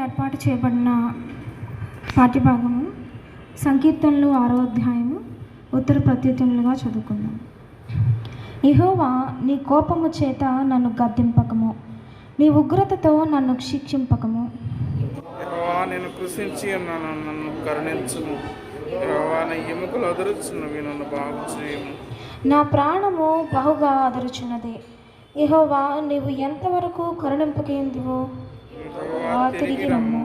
ఏర్పాటు చేయబడిన పాఠ్యభాగము సంకీర్తనలు 6వ అధ్యాయము ఉత్తర ప్రత్యుత్తములుగా చదువుకుందాం. యెహోవా, నీ కోపము చేత నన్ను గద్దింపకము, నీ ఉగ్రతతో నన్ను శిక్షింపకము. యెహోవా, నేను కృషించి ఉన్నాను, నన్ను కరుణించుము. యెహోవా, నా ఎముకలు అదురుచున్నవి, నన్ను బాగు చేయము. నా ప్రాణము బహుగా అదురుచున్నది. యెహోవా, నీవు ఎంతవరకు కరుణింపకేందువో తిరిగి రమ్ము,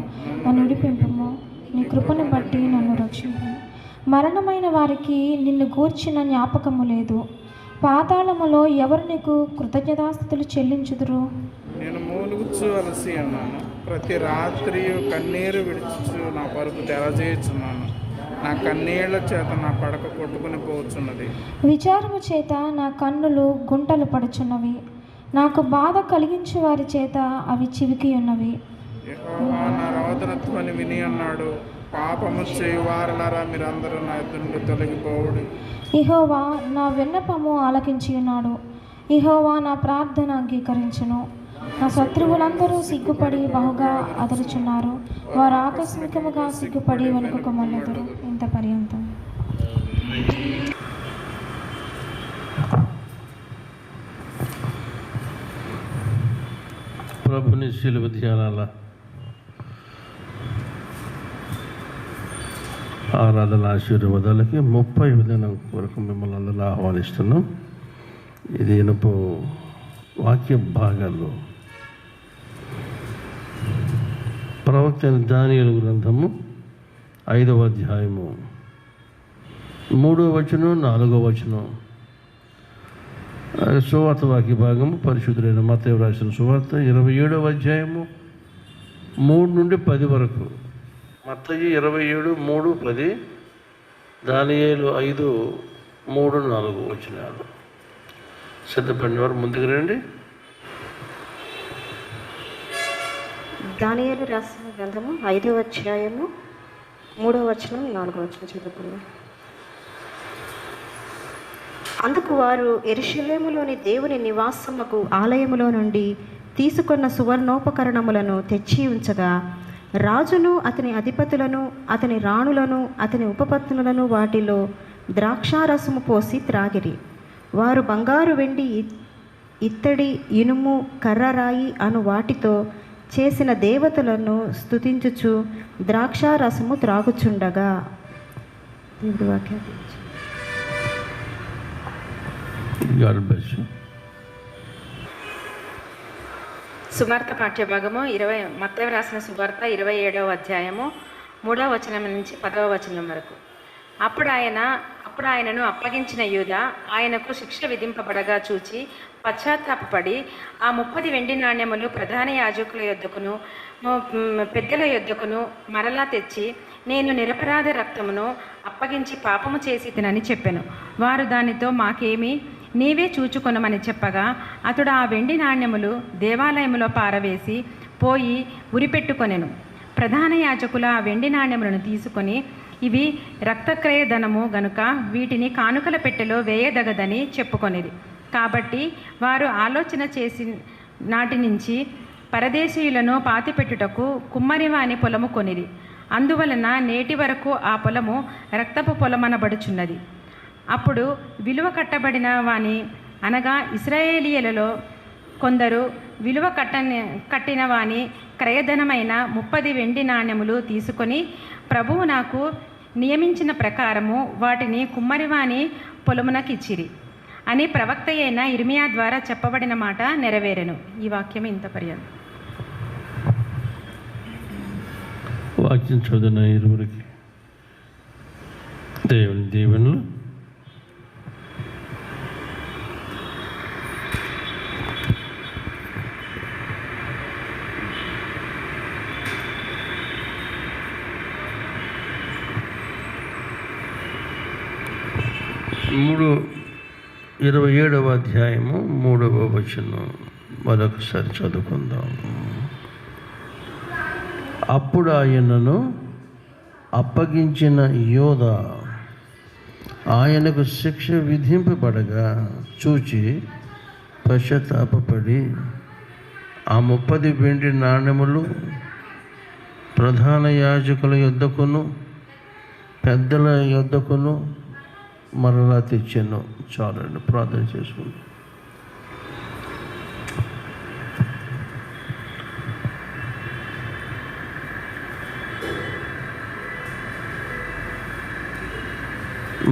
నన్ను విడిపింపము. నీ కృపను బట్టి నన్ను రక్షింపు. మరణమైన వారికి నిన్ను గూర్చిన జ్ఞాపకము లేదు. పాతాళములో ఎవరు నీకు కృతజ్ఞతాస్తుతులు చెల్లించుదురు? నేను మూలుగుచ్చు అలసి ఉన్నాను, ప్రతి రాత్రి కన్నీరు విడుచుచు నా పరుపు తెరచేయుచున్నాను. నా కన్నీళ్ల చేత నా పడక కొట్టుకుని పోవచ్చున్నది. విచారము చేత నా కన్నులు గుంటలు పడుచున్నవి. నాకు బాధ కలిగించు వారి చేత అవి చివికి ఉన్నవి. యెహోవా, నా రోదనత్వని విని అన్నాడు. పాపము చేయువారలారా, మీరందరూ నా ఎదురు నుండి తొలగిపోవుడి. యెహోవా నా విన్నపము ఆలకించి ఉన్నాడు. యెహోవా నా ప్రార్థన అంగీకరించును. నా శత్రువులందరూ సిగ్గుపడి బహుగా అదరుచున్నారు. వారు ఆకస్మికముగా సిగ్గుపడి వెనుకకు మళ్ళెదరు. ఇంత పర్యంతం. ప్రభుని శిలువ ధ్యానాల ఆరాధన ఆశీర్వాదాలకి 30వ దినం వరకు మిమ్మల్ని అందరూ ఆహ్వానిస్తున్నాం. ఇది ఇనుపు వాక్య భాగాల్లో ప్రవక్త దానియేలు గ్రంథము 5వ అధ్యాయము 3వ వచనం 4వ వచనం. సువార్త వాక్య భాగము పరిశుద్ధులైన మత్తయి రాసిన సువార్త 27వ అధ్యాయము 3 నుండి 10 వరకు. మత్తయి 27, 3, 10, దానియేలు 5, 3, 4 వచనాలు. సిద్ధపడిన వారు ముందుకు రండి. దానియేలు రాసిన గ్రంథము 5వ అధ్యాయము 3వ వచనం 4వ వచనం చదువుకుందాం. అందుకు వారు యెరూషలేములోని దేవుని నివాసముకు ఆలయములో నుండి తీసుకున్న సువర్ణోపకరణములను తెచ్చి ఉంచగా, రాజును అతని అధిపతులను అతని రాణులను అతని ఉపపత్నులను వాటిలో ద్రాక్షారసము పోసి త్రాగిరి. వారు బంగారు, వెండి, ఇత్తడి, ఇనుము, కర్రరాయి అను వాటితో చేసిన దేవతలను స్తుతించుచు ద్రాక్షారసము త్రాగుచుండగా. దేవుడి వాక్యం. సువార్త పాఠ్యభాగము మత్తయి రాసిన సువార్త 27వ అధ్యాయము 3వ వచనం నుంచి 10వ వచనం వరకు. అప్పుడు ఆయనను అప్పగించిన యూదా ఆయనకు శిక్ష విధింపబడగా చూచి పశ్చాత్తాపపడి ఆ 30 వెండి నాణ్యములు ప్రధాన యాజకుల యొద్దకును పెద్దల యొద్దకును మరలా తెచ్చి, నేను నిరపరాధ రక్తమును అప్పగించి పాపము చేసి తినని చెప్పెను. వారు దానితో, మాకేమి, నీవే చూచుకొనమని చెప్పగా, అతడు ఆ వెండి నాణ్యములు దేవాలయములో పారవేసి పోయి ఉరిపెట్టుకొనెను. ప్రధాన యాజకుల ఆ వెండి నాణ్యములను తీసుకొని, ఇవి రక్తక్రయ ధనము గనుక వీటిని కానుకల పెట్టెలో వేయదగదని చెప్పుకొనిది. కాబట్టి వారు ఆలోచన చేసి నాటి నుంచి పరదేశీయులను పాతిపెట్టుటకు కుమ్మరివాని పొలము కొనిది. అందువలన నేటి వరకు ఆ పొలము రక్తపు పొలమనబడుచున్నది. అప్పుడు విలువ కట్టబడిన వాని, అనగా ఇశ్రాయేలీయులలో కొందరు విలువ కట్టిన వాని క్రయధనమైన 30 వెండి నాణ్యములు తీసుకొని, ప్రభువు నాకు నియమించిన ప్రకారము వాటిని కుమ్మరివాని పొలమునకిచ్చిరి అని ప్రవక్త అయిన ఇర్మియా ద్వారా చెప్పబడిన మాట నెరవేరెను. ఈ వాక్యం ఇంత పర్యంతం. వాక్యం చదువున ఇరువురికి దేవుని దీవెనలు 27వ అధ్యాయము 3వ వచనం మరొకసారి చదువుకుందాం. అప్పుడు ఆయనను అప్పగించిన యోధా ఆయనకు శిక్ష విధింపబడగా చూచి పశ్చాత్తాపపడి ఆ 30 వెండి నాణెములు ప్రధాన యాజకుల యొద్దకును పెద్దల యొద్దకును మరలా తెచ్చాను. చాలండి, ప్రార్థన చేసుకుంటాం.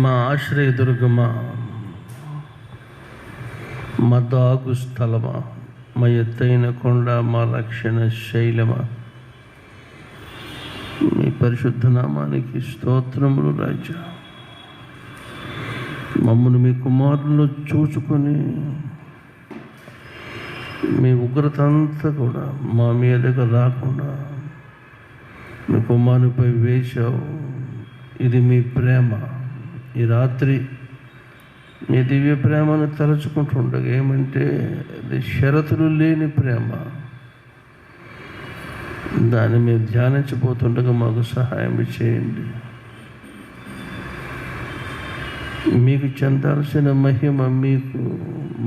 మా ఆశ్రయదుర్గమా, మా దాగు స్థలమా, మా ఎత్తైన కొండ, మా రక్షణ శైలమా, మీ పరిశుద్ధ నామానికి స్తోత్రములు రాజా. మమ్మల్ని మీ కుమారులు చూసుకొని మీ ఉగ్రత అంతా కూడా మా మీదకు రాకుండా మీ కుమారునిపై వేశావు. ఇది మీ ప్రేమ. ఈ రాత్రి మీ దివ్య ప్రేమను తలుచుకుంటుండగా ఏమంటే ఇది షరతులు లేని ప్రేమ. దాన్ని మేము ధ్యానించబోతుండగా మాకు సహాయం చేయండి. మీకు చెందాల్సిన మహిమ మీకు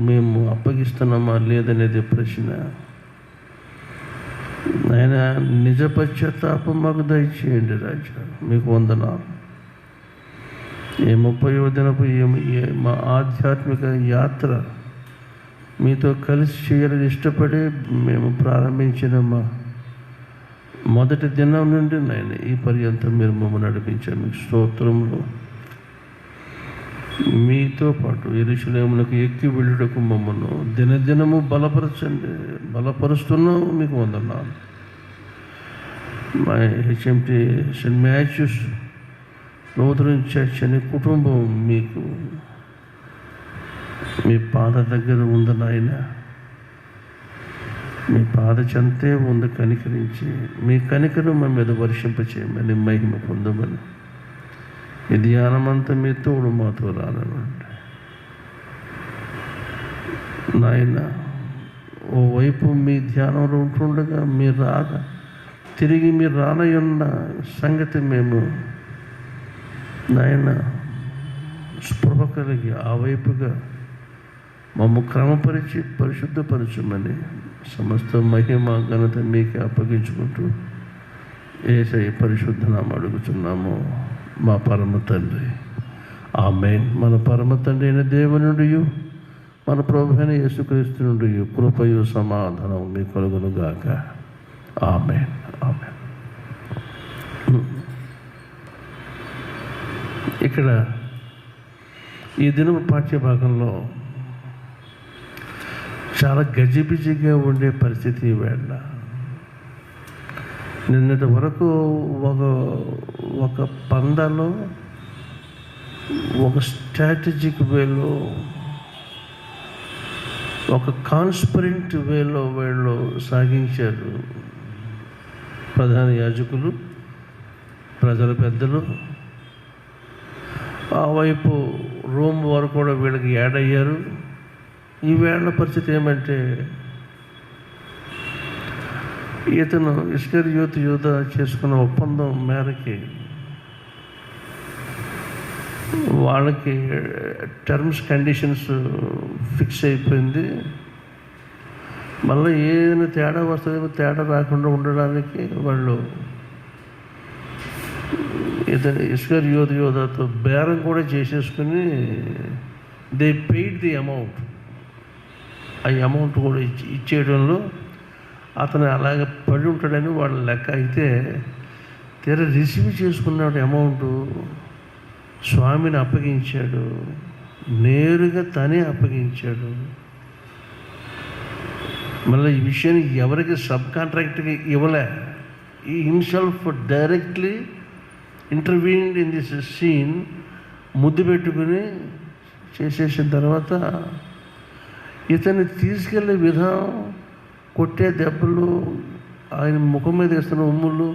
మేము అప్పగిస్తున్నామా లేదనేది ప్రశ్న. ఆయన నిజ పశ్చాత్తాపం మాకు దయచేయండి రాజా. మీకు వందనాలు. ఈ 30వ దినపు మా ఆధ్యాత్మిక యాత్ర మీతో కలిసి చేయాలని ఇష్టపడి మేము ప్రారంభించిన మా మొదటి దినం నుండి నాయన ఈ పర్యంతం మీరు మమ్మల్ని నడిపించారు. మీకు స్తోత్రములు. మీతో పాటు యెరూషలేమునకు ఎక్కి వెళ్ళుటకు మమ్మల్ని దినదినము బలపరచండి. బలపరుస్తున్నాము. మీకు వందనాలు. మా HMT saint Matthew's Lutheran church అనే కుటుంబం మీకు మీ పాద దగ్గర ఉంది నాయన. మీ పాద చెంతే ఉంది. కనికరించి మీ కనికరం మా మీద వర్షింపచేయమని మహిమ పొందమని ఈ ధ్యానమంతా మీ తోడు మాతో రానండి నాయన. ఓవైపు మీ ధ్యానంలో ఉంటుండగా మీరు తిరిగి మీరు రానయ్యున్న సంగతి మేము నాయన స్పృహ కలిగి ఆ వైపుగా మమ్ము క్రమపరిచి పరిశుద్ధపరచమని సమస్త మహిమ ఘనత మీకే అప్పగించుకుంటూ యేసయ్య పరిశుద్ధ నామమున అడుగుచున్నాము మా పరమ తండ్రి. ఆమేన్. మన పరమ తండ్రి అయిన దేవుని నుండి మన ప్రభు అయిన యేసుక్రీస్తు నుండి కృపయు సమాధానం మీ కలుగును గాక. ఆమేన్. ఆమేన్. ఇక్కడ ఈ దినపు పాఠ్యభాగంలో చాలా గజిబిజిగా ఉండే పరిస్థితి వేళ. నిన్నటి వరకు ఒక పందాలో ఒక స్ట్రాటజిక్ వేలో ఒక కాన్స్పరెంట్ వేలో వీళ్ళు సాగించారు ప్రధాన యాజకులు, ప్రజల పెద్దలు. ఆ వైపు రోమ్ వారు కూడా వీళ్ళకి యాడ్ అయ్యారు. ఈ వేళ పరిస్థితి ఏమంటే ఇతను ఇస్కరియోతు యూదా చేసుకున్న ఒప్పందం మేరకి వాళ్ళకి టర్మ్స్ కండిషన్స్ ఫిక్స్ అయిపోయింది. మళ్ళీ ఏదైనా తేడా వస్తుందేమో తేడా రాకుండా ఉండడానికి వాళ్ళు ఇతను ఇస్కరియోతు యూదాతో బేరం కూడా చేసేసుకుని దే పెయిడ్ ది అమౌంట్. ఆ అమౌంట్ కూడా ఇచ్చేయడంలో అతను అలాగే పడి ఉంటాడని వాళ్ళ లెక్క. అయితే తీరా రిసీవ్ చేసుకున్నాడు అమౌంట్. స్వామిని అప్పగించాడు. నేరుగా తనే అప్పగించాడు. మళ్ళీ ఈ విషయాన్ని ఎవరికి సబ్ కాంట్రాక్ట్కి ఇవ్వలే. ఈ himself directly interviewed in this scene. ముద్దు పెట్టుకుని చేసేసిన తర్వాత ఇతన్ని తీసుకెళ్ళే విధానం, కొట్టే దెబ్బలు, ఆయన ముఖం మీద వేస్తున్న ఉమ్ములు,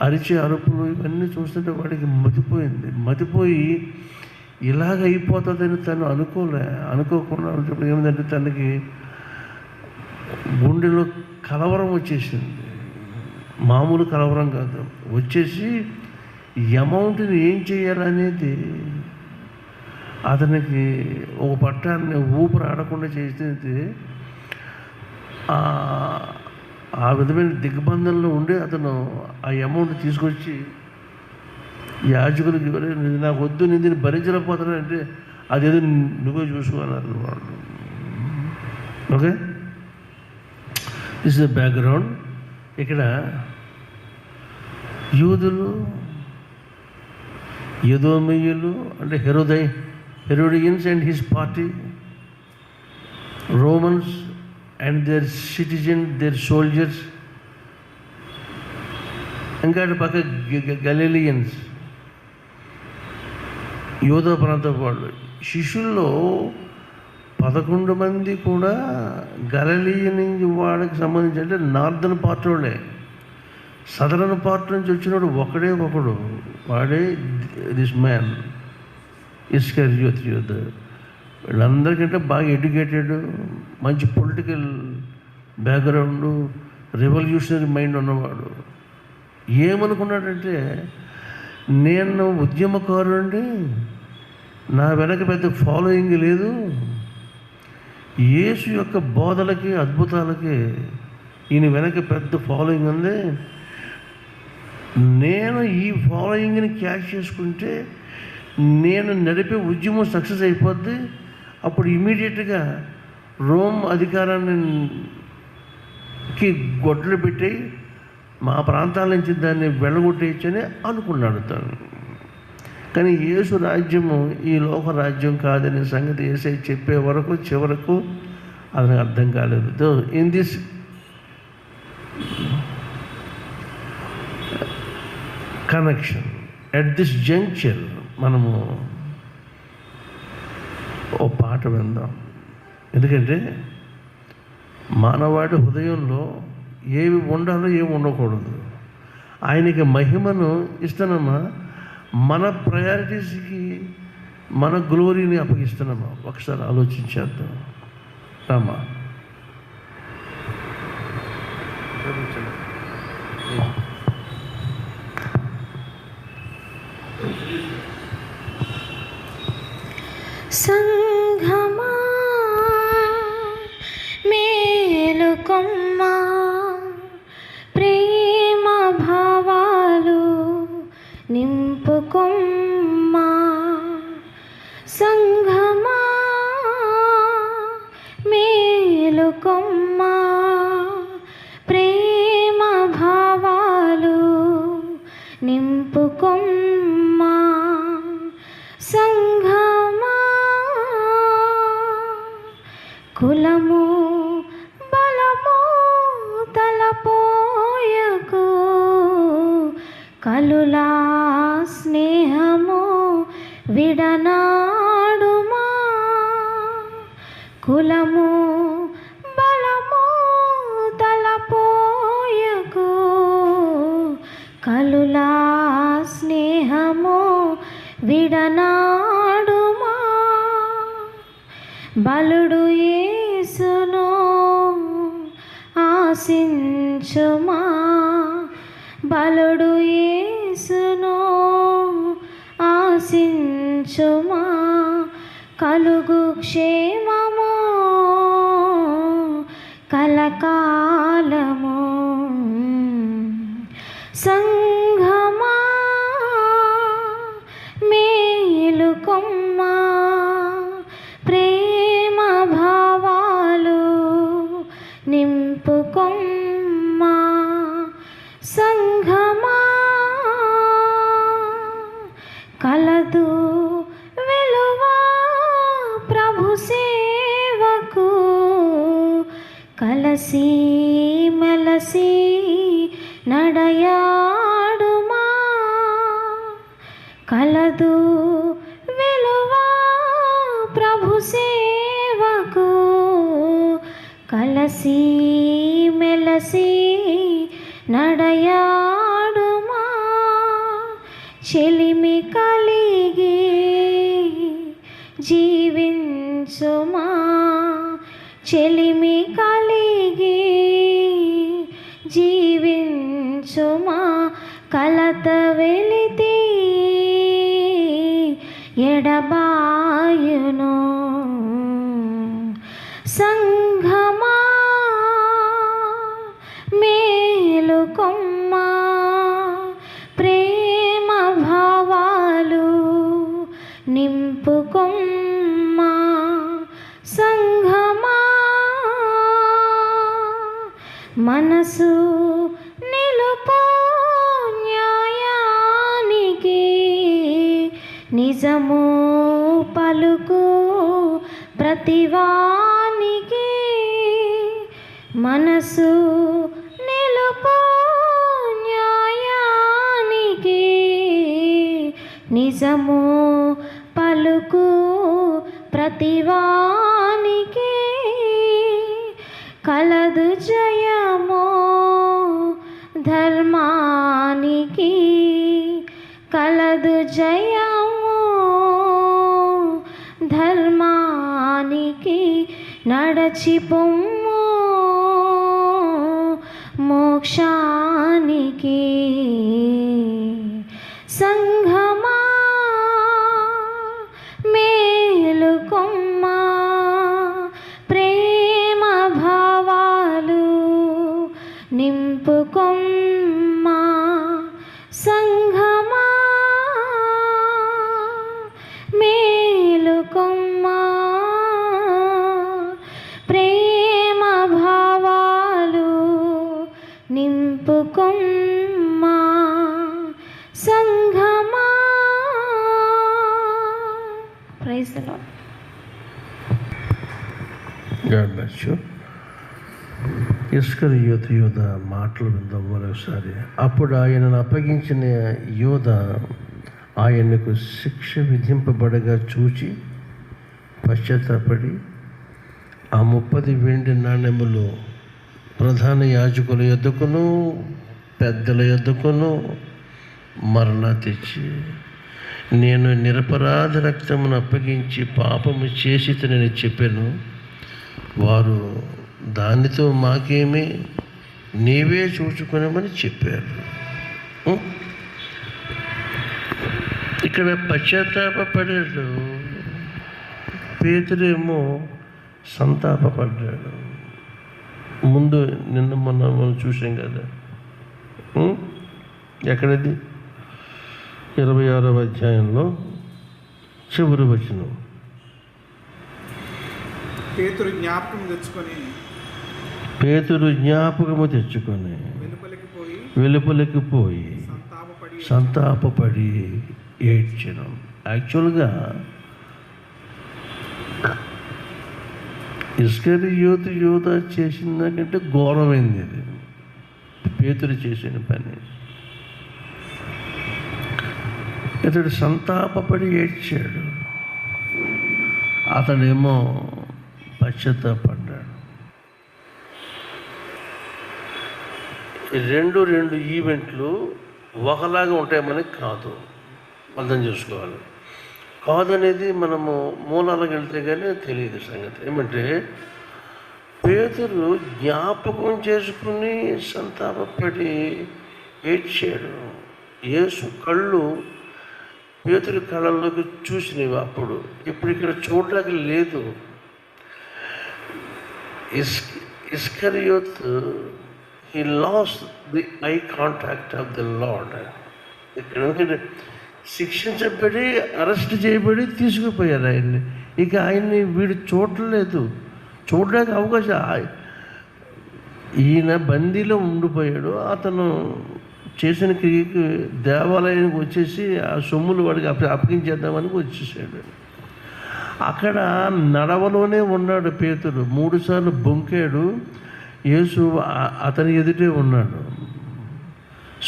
అరిచే అరుపులు, ఇవన్నీ చూస్తుంటే వాడికి మతిపోయింది. మతిపోయి ఇలాగ అయిపోతుందని తను అనుకోకుండా ఏమిటంటే తనకి గుండెలో కలవరం వచ్చేసింది. మామూలు కలవరం కాదు, వచ్చేసి ఈ అమౌంట్ని ఏం చేయాలనేది అతనికి ఒక పట్టాన్ని ఊపిరి ఆడకుండా చేసేది. ఆ విధమైన దిగ్బంధంలో ఉండి అతను ఆ అమౌంట్ తీసుకొచ్చి యాజకులకు నాకు వద్దు, నేను దీన్ని భరించలేకపోతానంటే అదేదో నువ్వే చూసుకోవాలన్నారు వాళ్ళు. Okay, this is the background. ఇక్కడ యూదులు, ఎదోమీయులు అంటే Herodians and his party, Romans and their citizen, their soldiers, ఇంకా అటు పక్క గలీలియన్స్, యూదా ప్రాంతం వాళ్ళు. శిష్యుల్లో 11 మంది కూడా గలిలయ వాడికి సంబంధించి, అంటే నార్దర్న్ పార్ట్ వాళ్ళే. సదరన్ పార్ట్ నుంచి వచ్చినప్పుడు ఒకడు వాడే దిస్ మ్యాన్ ఇస్కరియోత్ యూదా. వీళ్ళందరికంటే బాగా ఎడ్యుకేటెడ్, మంచి పొలిటికల్ బ్యాక్గ్రౌండ్, రెవల్యూషనరీ మైండ్ ఉన్నవాడు. ఏమనుకున్నాడంటే, నేను ఉద్యమకారుండి, నా వెనక పెద్ద ఫాలోయింగ్ లేదు, యేసు యొక్క బోధలకి అద్భుతాలకి ఈయన వెనక పెద్ద ఫాలోయింగ్ ఉంది, నేను ఈ ఫాలోయింగ్ని క్యాచ్ చేసుకుంటే నేను నడిపే ఉద్యమం సక్సెస్ అయిపోద్ది. అప్పుడు ఇమీడియట్గా రోమ్ అధికారానికి గొడ్లు పెట్టి మా ప్రాంతాల నుంచి దాన్ని వెళ్ళగొట్టేయచ్చని అనుకున్నాడు తను. కానీ యేసు రాజ్యము ఈ లోక రాజ్యం కాదనే సంగతి యేసయ్య చెప్పే వరకు చివరకు అది అర్థం కాలేదు. In this connection, at this juncture మనము ఓ పాట విందాం. ఎందుకంటే మానవాడి హృదయంలో ఏవి ఉండాలో ఏమి ఉండకూడదు. ఆయనకి మహిమను ఇస్తున్నామా, మన ప్రయారిటీస్కి మన గ్లోరీని అప్పగిస్తున్నామా? ఒకసారి ఆలోచించేద్దాం. రామా, సంఘమా మేలుకొమ్మా, ప్రేమ భావాలు నింపుకొమ్మా. సంఘమా మేలుకొమ్మా, ప్రేమ భావాలు నింపుకొమ్మా. సంఘమా కులము బలము తలపోయకు, కలులా స్నేహము విడనాడుమా. కులము బలము తలపోయకు, కలులా స్నేహము విడనాడుమా. బలుడు యేసును ఆశించుమా, బలుడు యేసును ఆశించుమా. కలుగు క్షేమము కలకాలము. సంఘమా మేలుకొమ్మా, ప్రేమ భావాలు నింపుకొమ్మా. సంఘమా కలదు వెలువా ప్రభు సేవకు, కలసి మెలసి నడయాడుమా. కలదు వెలువా ప్రభు సేవకు, కలసి మెలసి నడయాడుమా. చెలిమి కలిగి జీవించుమా చెలిమి కలిగి జీవించుమా కలత వెలితి ఎడబాయును సంఘమా మేలుకొమ్మా ప్రేమ భావాలు నింపుకొమ్మా సంఘమా మనసు నిలుపు న్యాయానికి నిజము పలుకు ప్రతివానికి మనసు నిలుపు న్యాయానికి నిజము పలుకు ప్రతివానికి కలదు జయము ధర్మానికి కలదు జయము ధర్మానికి నడచిపొమ్ము మోక్షానికి సంఘమా మేలుకొమ్మా ప్రేమ భావాలు నింపుకొమ్మా సంఘమా మేలుకొమ్మా ప్రేమ భావాలు నింపుకొమ్మా సంఘమా. Praise the Lord. God bless you. ఇస్కరియోతు యూదా మాటలు విందాం మరోసారి. అప్పుడు ఆయనను అప్పగించిన యూదా ఆయనకు శిక్ష విధింపబడగా చూచి పశ్చాత్తాపడి ఆ 30 వెండి నాణెములు ప్రధాన యాజకుల యొద్దకును పెద్దల యొద్దకును మరలా తెచ్చి, నేను నిరపరాధ రక్తమును అప్పగించి పాపము చేసితనని చెప్పాను. వారు దానితో మాకేమీ, నీవే చూచుకున్నామని చెప్పారు. ఇక్కడ పశ్చాత్తాపడ్డాడు, పేతురేమో సంతాపడ్డాడు. ముందు నిన్న మనం చూసాం కదా, ఎక్కడది 26వ అధ్యాయంలో చివరి వచనం. పేతురు జ్ఞాపకము తెచ్చుకొని వెలుపలికి పోయి సంతాపపడి ఏడ్చెను. యాక్చువల్గా ఇస్కరియోతు యూదా చేసిన దాకంటే ఘోరమైంది ఇది, పేతురు చేసిన పని. ఇతడు సంతాపపడి ఏడ్చాడు, అతడేమో పశ్చాత్తాపడ్డాడు. రెండు ఈవెంట్లు ఒకలాగా ఉంటాయమని కాదు, అర్థం చేసుకోవాలి. కాదనేది మనము మూలాలకు వెళ్తే కానీ తెలియదు సంగతి. ఏమంటే పేతురు జ్ఞాపకం చేసుకుని సంతాపపడి ఏడ్చాడు. యేసు కళ్ళు పేతురు కళ్ళల్లోకి చూసినవి అప్పుడు, ఇప్పుడు ఇక్కడ చూడడానికి లేదు. Iscariot he lost the eye contact of the Lord. ఇక్కడ శిక్షించబడి అరెస్ట్ చేయబడి తీసుకుపోయారు ఆయన్ని. ఇక ఆయన్ని వీడు చూడలేదు, చూడడానికి అవకాశం. ఈయన బందీలో ఉండిపోయాడు. అతను చేసిన క్రియకి దేవాలయానికి వచ్చేసి ఆ సొమ్ములు వాడికి అప్పగించేద్దామని వచ్చేసాడు. అక్కడ నడవలోనే ఉన్నాడు పేతురు. 3 సార్లు బొంకాడు. యేసు అతని ఎదుటే ఉన్నాడు.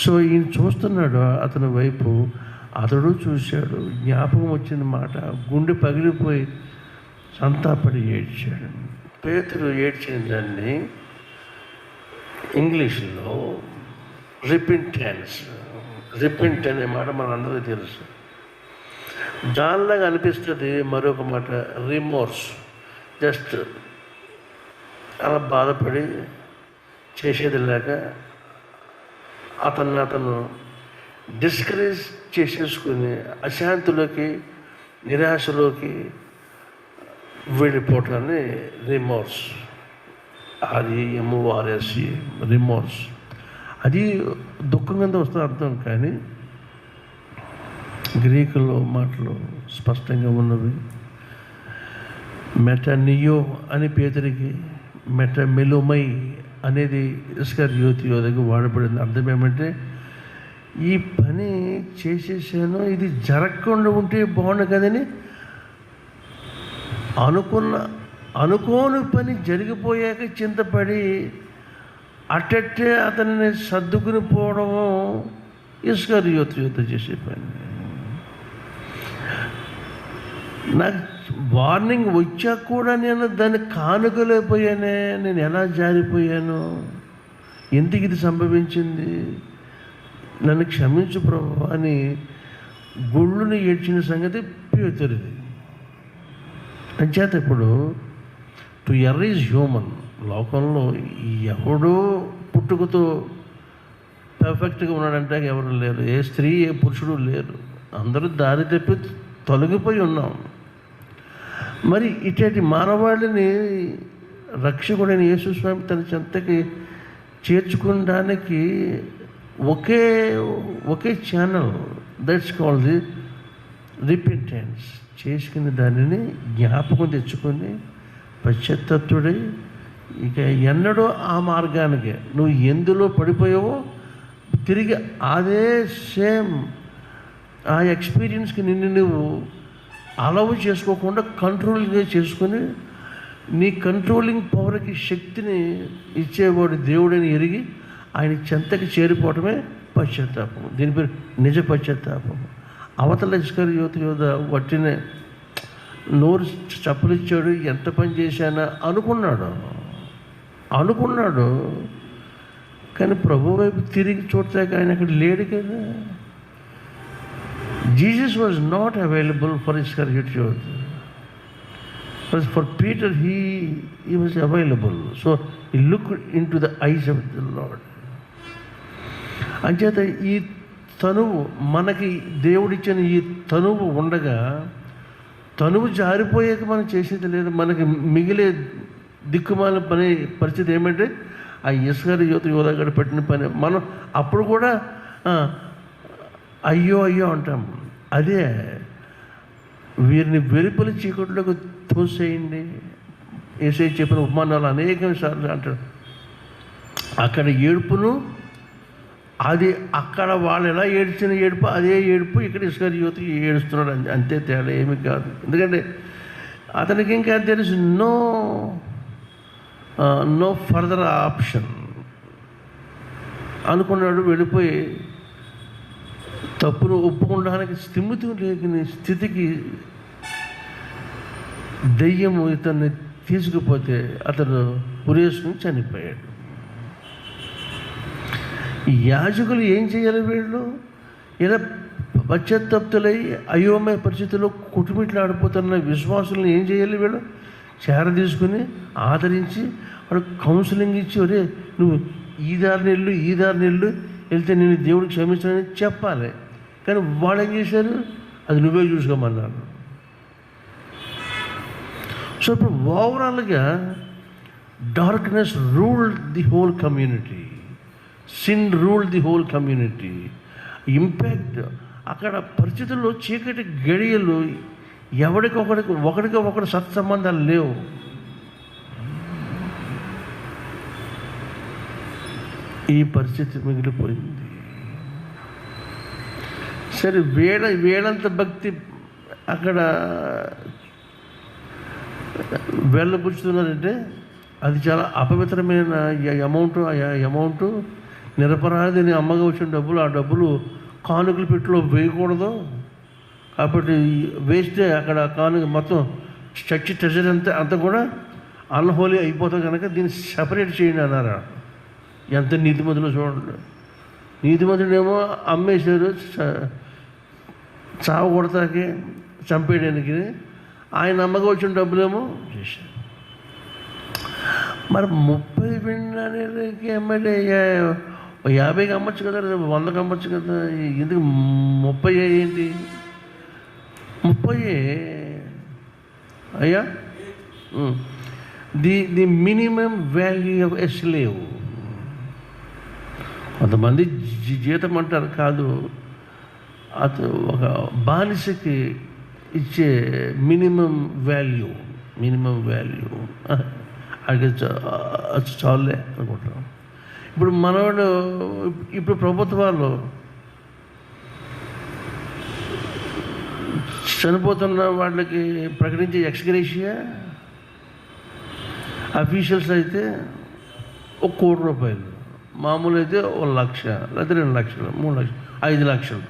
సో ఈయన చూస్తున్నాడు అతని వైపు. అతడు చూశాడు, జ్ఞాపకం వచ్చిన మాట, గుండె పగిలిపోయి సంతాపడి ఏడ్చాడు. పేతురు ఏడ్చిన దాన్ని ఇంగ్లీష్లో రిపెంటెన్స్ అనే మాట మనందరికీ తెలుసు. జాన్లాగా అనిపిస్తుంది. మరొక మాట రిమోర్స్, జస్ట్ అలా బాధపడి చేసేది లేక అతను డిస్కరేజ్ చేసేసుకుని అశాంతిలోకి, నిరాశలోకి వెళ్ళిపోవటాన్ని రిమోర్స్, REMORS, రిమోర్స్. అది దుఃఖం కింద వస్తుంది అర్థం. కానీ గ్రీకులో మాటలు స్పష్టంగా ఉన్నవి. మెటనియో అని పేదరికి, మెటమెలోమై అనేది ఇస్కరియోతు వాడబడింది. అర్థం ఏమంటే, ఈ పని చేసేసాను, ఇది జరగకుండా ఉంటే బాగుండు కదని అనుకోని పని జరిగిపోయాక చింతపడి అట్టట్టే అతన్ని సర్దుకుని పోవడము ఇస్కరియోతు చేసే పని. నాకు వార్నింగ్ వచ్చాక కూడా నేను దాన్ని కానుకలేకపోయానే, నేను ఎలా జారిపోయాను, ఎందుకు ఇది సంభవించింది, నన్ను క్షమించు ప్రభు అని గుళ్ళుని ఏడ్చిన సంగతి పేతురిది. అంచేత ఇప్పుడు టు ఎర్ర ఈజ్ హ్యూమన్. లోకంలో ఎవడో పుట్టుకతో పర్ఫెక్ట్గా ఉన్నాడంటే ఎవరు లేరు. ఏ స్త్రీ ఏ పురుషుడు లేరు. అందరూ దారి తప్పి తొలగిపోయి ఉన్నాం. మరి ఇటువంటి మానవాళిని రక్షకుడైన యేసుస్వామి తన చెంతకి చేర్చుకోవడానికి ఒకే channel, that's called the repentance. చేసుకుని దానిని జ్ఞాపకం తెచ్చుకొని పశ్చాత్తాపడి ఇక ఎన్నడూ ఆ మార్గానికి నువ్వు ఎందులో పడిపోయావో తిరిగి అదే సేమ్ ఆ ఎక్స్పీరియన్స్కి నిన్ను నువ్వు అలవ్ చేసుకోకుండా కంట్రోల్గా చేసుకొని నీ కంట్రోలింగ్ పవర్కి శక్తిని ఇచ్చేవాడు దేవుడని ఎరిగి ఆయన చెంతకి చేరిపోవటమే పశ్చాత్తాపం. దీని పేరు నిజ పశ్చాత్తాపం. అవతల ఇస్కరియోతు వట్టినే నోరు చప్పులిచ్చాడు, ఎంత పని చేశానా అనుకున్నాడు. కానీ ప్రభు వైపు తిరిగి చూడటాక ఆయన అక్కడ లేడు కదా. Jesus was not available for Iscariot. But for Peter, he was available. So he looked into the eyes of the Lord. అంచేత ఈ తనువు మనకి దేవుడిచ్చిన ఈ తనువు ఉండగా, తనువు జారిపోయాక మనం చేసేది లేదు. మనకి మిగిలే దిక్కుమాల పరిస్థితి ఏమంటే ఆ ఇస్కరియోతు పెట్టిన పని. మనం అప్పుడు కూడా అయ్యో అంటాం. అదే వీరిని వెలుపల చీకట్లోకి తోసేయండి. యేసయ్య చెప్పిన ఉపమానాలు అనేక సార్లు అంటాడు. అక్కడ ఏడుపును, అది అక్కడ వాళ్ళు ఎలా ఏడ్చిన ఏడుపు అదే ఏడుపు ఇక్కడ ఇస్కరియోతు ఏడుస్తున్నాడు. అంతే తేడా, ఏమి కాదు. ఎందుకంటే అతనికి ఇంకా there is no further option అనుకున్నాడు. వెళ్ళిపోయి తప్పును ఒప్పుకోవడానికి స్థిమితం లేని స్థితికి దెయ్యము ఇతన్ని తీసుకుపోతే అతను ఉరేసుకుని చనిపోయాడు. యాజకులు ఏం చేయాలి? వీళ్ళు ఇలా పశ్చాత్తాప్తులై అయోమయ పరిస్థితుల్లో కుటుంబిట్లాడిపోతున్న విశ్వాసులను ఏం చేయాలి? వీళ్ళు చేర తీసుకుని ఆదరించి వాడు కౌన్సిలింగ్ ఇచ్చి, ఒరే నువ్వు ఈ దారిని వెళ్ళు వెళ్తే నేను దేవుడికి క్షమించాలని చెప్పాలి. కానీ వాళ్ళు ఏం చేశారు? అది నువ్వే చూసుకోమన్నారు. సో ఇప్పుడు ఓవరాల్గా darkness ruled the whole community, sin ruled the whole community. Impact అక్కడ పరిస్థితుల్లో చీకటి గడియలు ఒకరికి సత్సంబంధాలు లేవు. ఈ పరిస్థితి మిగిలిపోయింది. సరే, వేళంత భక్తి అక్కడ వెళ్ళబుచ్చుతున్నారంటే అది చాలా అపవిత్రమైన అమౌంట్. నిరపరాధిని అమ్మగా వచ్చిన డబ్బులు, ఆ డబ్బులు కానుకల పెట్టిలో వేయకూడదు. కాబట్టి వేస్తే అక్కడ కానుక మొత్తం చర్చి ట్రెజర్ అంతా కూడా అన్హోలీ అయిపోతుంది. కనుక దీన్ని సపరేట్ చేయండి అన్నారు. ఎంత నీతిమంతులు చూడండి. నీతిమంతుడేమో అమ్మేశారు చావు కొడతాకి, చంపేయడానికి ఆయన నమ్మకం వచ్చిన డబ్బులేమో చేశారు. మరి 30 విన్నానికి ఎమ్మెల్యే 50కి అమ్మచ్చు కదా, 100కి అమ్మచ్చు కదా, ఎందుకు 30 ఏంటి? 30 అయ్యా the minimum value of a slave. కొంతమంది జీతం అంటారు, కాదు, అతను ఒక బానిసకి ఇచ్చే మినిమం వాల్యూ అది చాలే అనుకుంటాం. ఇప్పుడు మనవాడు, ఇప్పుడు ప్రభుత్వాలు చనిపోతున్న వాళ్ళకి ప్రకటించే ఎక్స్గ్రేషియా అఫీషియల్స్ అయితే 1 కోటి రూపాయలు, మామూలు అయితే 1 లక్ష, లేదా 2 లక్షలు, 3 లక్షలు, 5 లక్షలు.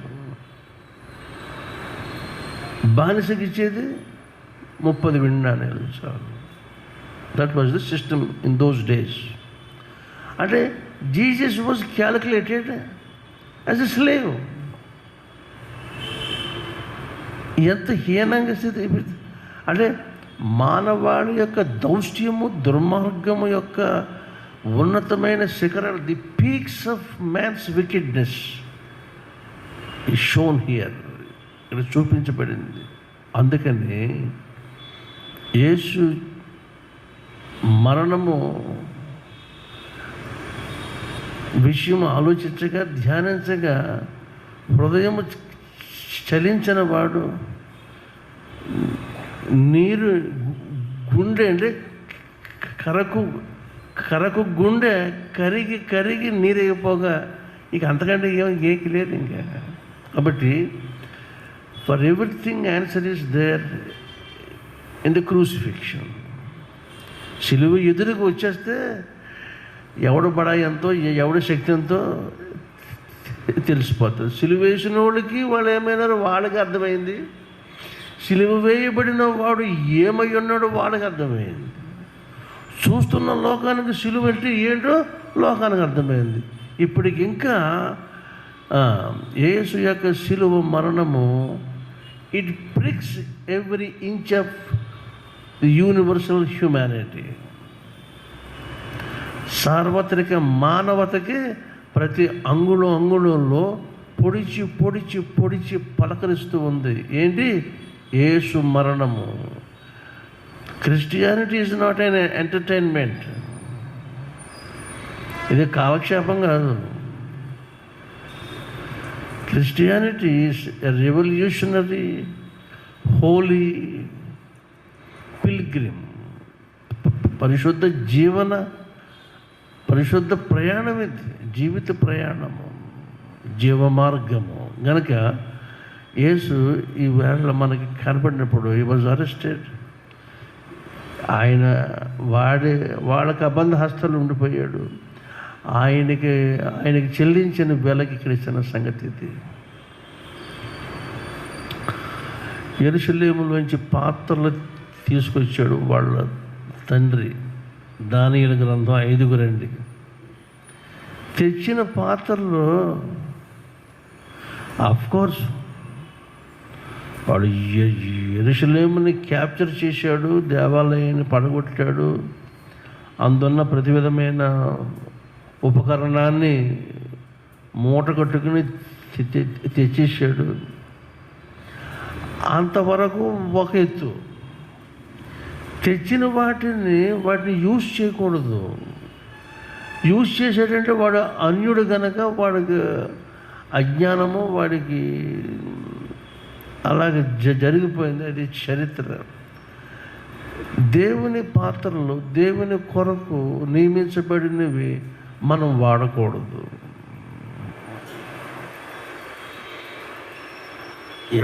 బానిసకి ఇచ్చేది 30 విన్నానేలు చాలు. That was the system in those days. అంటే Jesus was calculated as a slave. ఎంత హీనంగా స్థితి! అంటే మానవాళి యొక్క దౌష్ట్యము, దుర్మార్గము యొక్క ఉన్నతమైన శిఖరాలు, the peaks of man's wickedness is shown here, ఇక్కడ చూపించబడింది. అందుకని యేసు మరణము విషయం ఆలోచించగా, ధ్యానించగా హృదయము చలించిన వాడు, నీరు గుండె అంటే కరకు గుండె కరిగి నీరైపోగా ఇక అంతకంటే ఏకి లేదు ఇంకా. కాబట్టి for everything answer is there in the crucifixion. సిలువ ఎదురుకు వచ్చేస్తే ఎవడు బడాయి ఎంతో, ఎవడి శక్తి ఎంతో తెలిసిపోతుంది. సిలువ వేసిన వాళ్ళకి వాళ్ళు ఏమైనారో వాళ్ళకి అర్థమైంది, సిలువ వేయబడిన వాడు ఏమై ఉన్నాడో వాళ్ళకి అర్థమైంది, చూస్తున్న లోకానికి సిలువ అంటే ఏంటో లోకానికి అర్థమైంది. ఇప్పటికి ఇంకా యేసు యొక్క సిలువ మరణము it prix every inch of the universal humanity. సార్వత్రిక మానవతకి ప్రతి అంగుళంలో పొడిచి పలకరిస్తూ ఉంది. ఏంటి? యేసు మరణము. Christianity is not an entertainment. ఇది కాలక్షేపం కాదు. Christianity is a revolutionary holy pilgrim. పరిశుద్ధ ప్రయాణం, ఇది జీవిత ప్రయాణము, జీవమార్గము. గనక యేసు ఈ వేళ మనకి కనపడినప్పుడు ఈ వాజ్ అరెస్టెడ్. ఆయన వాళ్ళకి అబంధ హస్తాలు ఉండిపోయాడు. ఆయనకి చెల్లించిన వెలకి ఇక్కడ ఇచ్చిన సంగతి ఇది. యెరూషలేములోంచి పాత్రలు తీసుకొచ్చాడు వాళ్ళ తండ్రి. దానియేలు గ్రంథం 5 తెచ్చిన పాత్రలో ఆఫ్కోర్స్ వాడు యెరూషలేముని క్యాప్చర్ చేశాడు, దేవాలయాన్ని పడగొట్టాడు, అందున్న ప్రతి విధమైన ఉపకరణాన్ని మూట కట్టుకుని తెచ్చేసాడు. అంతవరకు ఒక ఎత్తు. తెచ్చిన వాటిని యూజ్ చేయకూడదు. యూజ్ చేసేటంటే వాడు అన్యుడు గనక వాడికి అజ్ఞానము, వాడికి అలాగే జరిగిపోయింది. అది చరిత్ర. దేవుని పాత్రలు దేవుని కొరకు నియమించబడినవి మనం వాడకూడదు.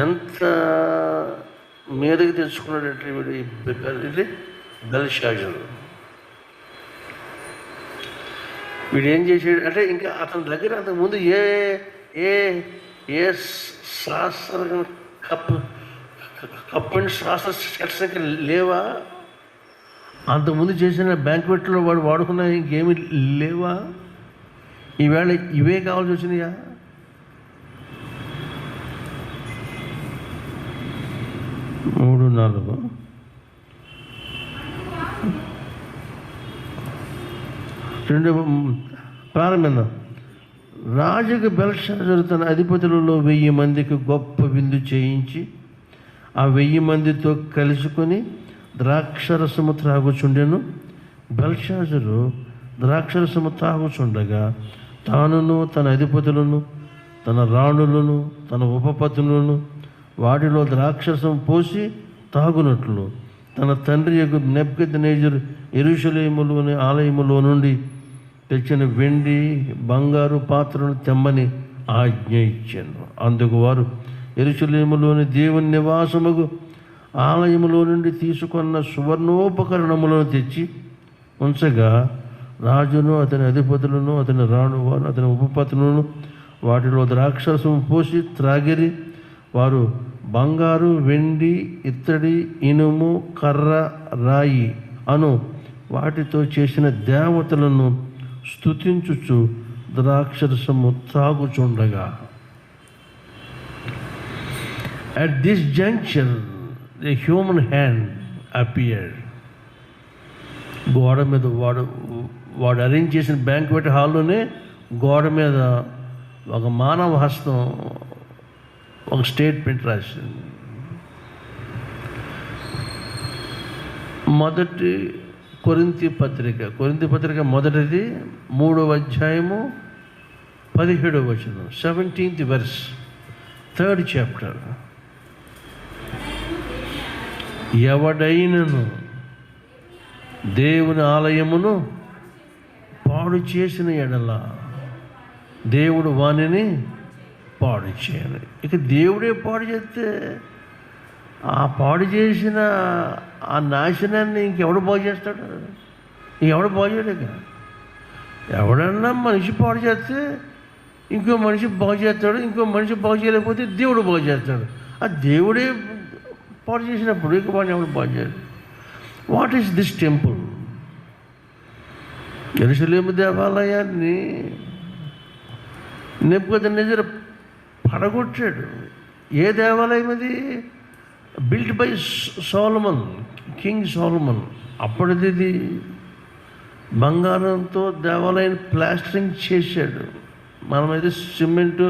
ఎంత మీదకి తెచ్చుకున్నాడంటే వీడు బెల్షాజరు. వీడు ఏం చేసాడు అంటే, ఇంకా అతని దగ్గర అంతకుముందు ఏ శాస్త్ర కప్ అండ్ శాస్త్ర చర్చకి లేవా? అంతకుముందు చేసిన బ్యాంక్వెట్లో వాడు వాడుకున్న ఇంకేమీ లేవా? ఈవేళ ఇవే కావాల్సి వచ్చినాయా? 3:4 ప్రారంభిద్దాం. రాజుకు బెల్షాజరు తన అధిపతులలో 1000 మందికి గొప్ప విందు చేయించి ఆ 1000 మందితో కలుసుకొని ద్రాక్షరసము త్రాగుచుండెను. బెల్షాజరు ద్రాక్షరసము త్రాగుచుండగా తానును తన అధిపతులను తన రాణులను తన ఉపపత్నులను వాటిలో ద్రాక్షరసం పోసి తాగునట్లు తన తండ్రి యొక్క నెబుకద్నెజరు యెరూషలేములోని ఆలయములో నుండి తెచ్చిన వెండి బంగారు పాత్రను తెమ్మని ఆజ్ఞ ఇచ్చాను. అందుకు వారు యెరూషలేములోని దేవుని నివాసముకు ఆలయములో నుండి తీసుకున్న సువర్ణోపకరణములను తెచ్చి ఉంచగా రాజును అతని అధిపతులను అతని రాణువారు అతని ఉపపత్నులను వాటిలో ద్రాక్షరసం పోసి త్రాగిరి. వారు బంగారు, వెండి, ఇత్తడి, ఇనుము, కర్ర, రాయి అను వాటితో చేసిన దేవతలను స్తుతించుచు ద్రాక్షరసము త్రాగుచుండగా. At this juncture, a human hand appeared. గోడ మీద వాడు అరేంజ్ చేసిన బ్యాంక్వెట్ హాల్లోనే గోడ మీద ఒక మానవ హస్తం ఒక స్టేట్మెంట్ రాసింది. మొదటి కొరింథీ పత్రిక మొదటిది 3వ అధ్యాయము 17వ వచనం, 17th verse, 3rd chapter. ఎవడైనను దేవుని ఆలయమును పాడు చేసిన ఎడల దేవుడు వానిని పాడు చేయాలి. ఇక దేవుడే పాడు చేస్తే ఆ పాడు చేసిన ఆ నాశనాన్ని ఇంకెవడు బాగు చేస్తాడు? ఇంకెవడు బాగు చేయలేక. ఎవడన్నా మనిషి పాడు చేస్తే ఇంకో మనిషి బాగు చేస్తాడు, ఇంకో మనిషి బాగు చేయలేకపోతే దేవుడు బాగు చేస్తాడు. ఆ దేవుడే పాడు చేసినప్పుడు ఇక వాడిని ఎవడు బాగు చేయాలి? What is this temple? యెరూషలేము దేవాలయాన్ని నెబుకద్నెజరు పడగొట్టాడు. ఏ దేవాలయం అది? Built by Solomon, king Solomon. అప్పటిది బంగారంతో దేవాలయం ప్లాస్టరింగ్ చేశాడు. మనమైతే సిమెంటు,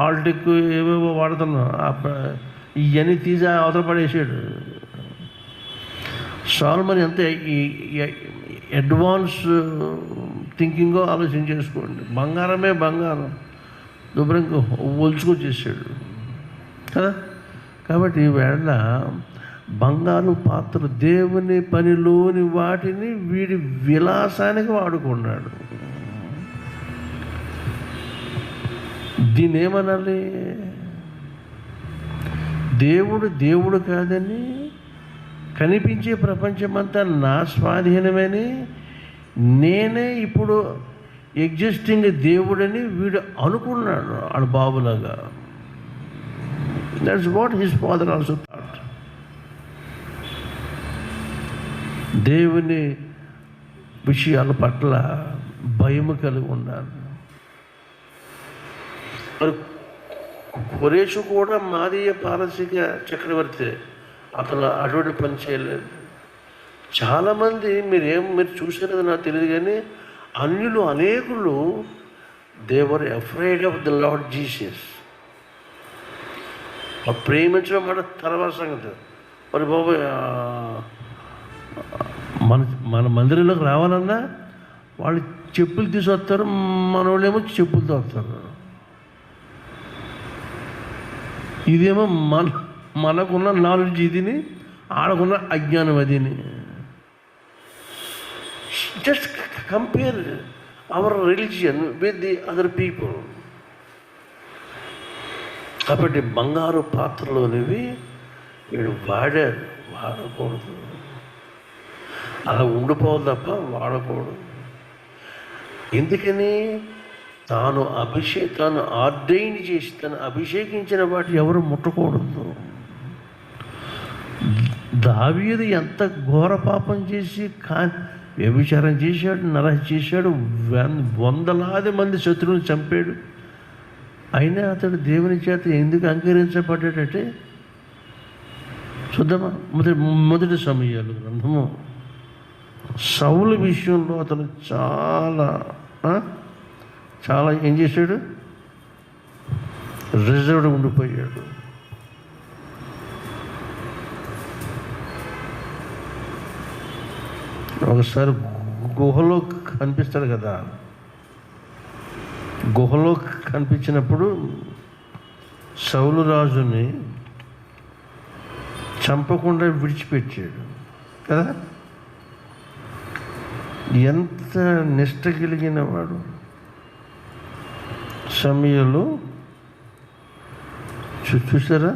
ఆల్టిక్ ఏవేవో వాడుతున్నాం. ఇవన్నీ తీసి అవతల పడేసాడు. సోలమన్ ఎంత అడ్వాన్స్ థింకింగో ఆలోచన చేసుకోండి. బంగారమే బంగారం శుభ్రంగా ఒలుచుకొచ్చేసాడు కదా. కాబట్టి వేళ బంగారు పాత్రలు దేవుని పనిలోని వాటిని వీడి విలాసానికి వాడుకున్నాడు. దీన్ని ఏమనాలి? దేవుడు కాదని, కనిపించే ప్రపంచమంతా నా స్వాధీనమని, నేనే ఇప్పుడు ఎగ్జిస్టింగ్ దేవుడని వీడు అనుకున్నాడు. ఆడు బాబులాగా. That's what his father also thought. దేవుని విషయాల పట్ల భయము కలిగి ఉండాలి. మరి కొరేషు కూడా మాదీయ పారసీక చక్రవర్తి. అతను అటువంటి పని చేయలేదు. చాలామంది మీరు చూసారో నాకు తెలియదు కానీ అన్యులు అనేకులు they were afraid of the lord Jesus. ప్రేమించడం మాట తర్వాత సంగతి. మరి బాబు మన మందిరంలోకి రావాలన్నా వాళ్ళు చెప్పులు తీసుకొస్తారు, మన వాళ్ళేమో చెప్పులతో వస్తారు. ఇదేమో మనకున్న నాలెడ్జ్ ఇదిని, ఆడకున్న అజ్ఞానం అదిని. Just compare our religion with the other people. కాబట్టి బంగారు పాత్రలోనివి వీడు వాడకూడదు. అలా ఉండిపోవాలి తప్ప వాడకూడదు. ఎందుకని? తాను ఆర్డైన్ చేసి తను అభిషేకించిన వాటి ఎవరు ముట్టకూడదు. దావీదు ఎంత ఘోర పాపం చేసి వ్యభిచారం చేశాడు, నరహత్య చేశాడు, వందలాది మంది శత్రువులను చంపాడు. అయినా అతడు దేవుని చేత ఎందుకు అంగీకరించబడ్డాడంటే చూద్దామా? మొదటి సమయాలు గ్రంథము. సౌలు విషయంలో అతను చాలా ఏం చేశాడు? రిజర్వ్డ్ ఉండిపోయాడు. ఒకసారి గుహలో కనిపిస్తాడు కదా, గుహలో కనిపించినప్పుడు సౌలు రాజుని చంపకుండా విడిచిపెట్టాడు కదా. ఎంత నిష్ట కలిగిన వాడు! సమయంలో చూసారా?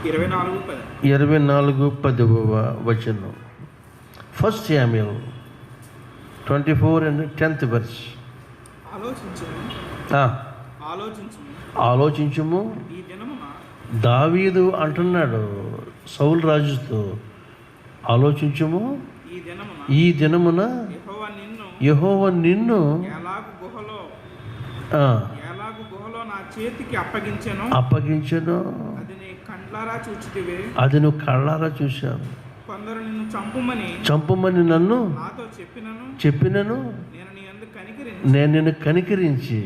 24:10 1 Samuel 24 and 10th verse. ఆలోచించుము. దావీదు అంటున్నాడు సౌలు రాజుతో, ఆలోచించుము, ఈ దినమున యెహోవా నిన్ను అప్పగించెను, అది నువ్వు కళ్ళారా చూశావు. చంపమని నన్ను చెప్పినను నేను నిన్ను కనికరించి